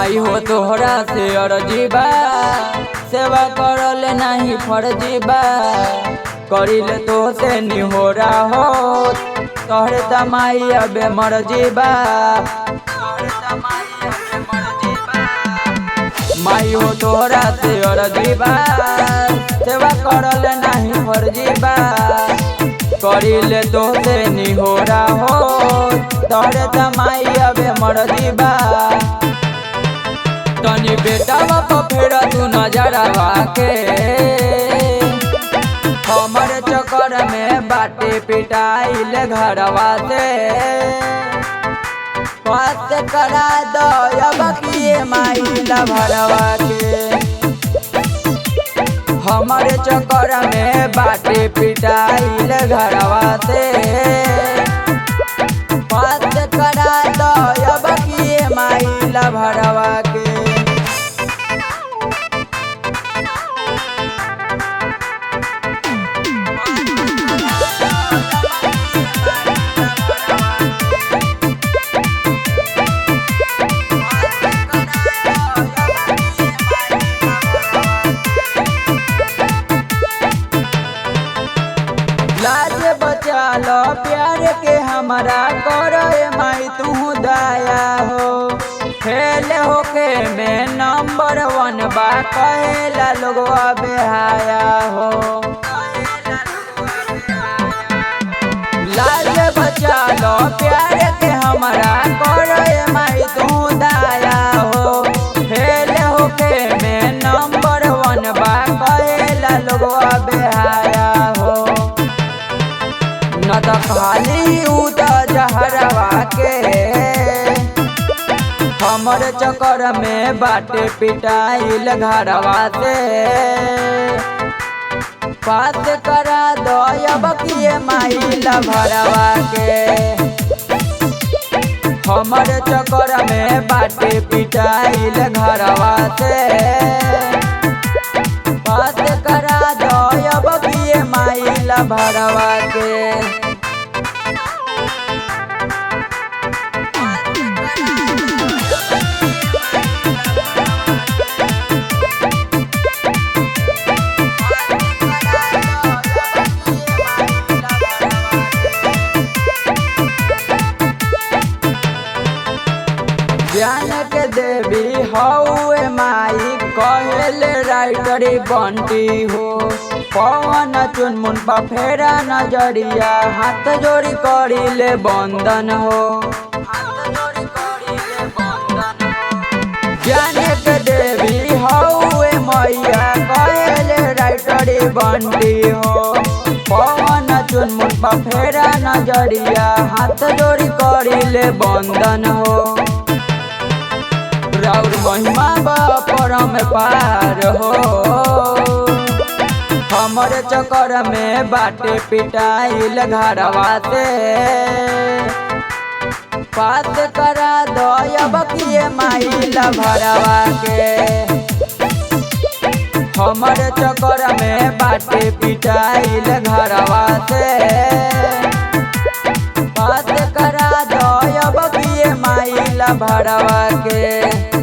माई हो तोहरा से अर्जी बा, सेवा करल नहीं फर्जी बा। करिल तो से निहोरा हो, तोहरे तमाई अबे मर्जी बा। माई हो तोहरा से अर्जी बा, सेवा करल नहीं फर्जी बा। करिल तो से निहोरा हो, तोहरे तमाई अबे मर्जी बा। तनी बेटा बाप फेर तू नजरवा के, हमर चक्कर में बाटे पिटाइल घरवा से। पास करा दो अब किए माई भरवा के, हमर चक्कर में बाटे पिटाइल घरवा से। पास करा दो अब किए माई भरवा के। लाज बचा लो प्यार के हमारा करे माई तू दया हो। खेल होके में नंबर 1 बा कहेला लोगवा बेहाया हो। लाज बचा लो प्यार के हमारा करे माई तू दया हो। खेल होके में नंबर 1 बा कहेला लोगवा बेहाया हो। न त खाली उद जहरवा के, हमर चक्कर में बाटे पिटाइल घरवा से। पास करा दो अब किए माई भरवा के, हमर चक्कर में बाटे पिटाइल घरवा से। पास करा दो अब किए माई भरवा के। ज्ञान के देवी हौए माई कहले राइटर बंटी हो। पवन चुनमुन पर फेरा नजरिया, हाथ जोड़ी करिले बंदन हो। ज्ञान के देवी हौए मैया कहले राइटर बंटी हो। पवन चुनमुन पर फेरा नजरिया, हाथ जोड़ी करिले बंदन हो। राउर महिमा परम पार हो, हमर चक्कर में बाटे पिटाइल घरवा से। पास करा दो अब किए माई भरवा के, हमर चक्कर में बाटे पिटाइल घरवा से। पास करा दो अब किए माई भरवा के।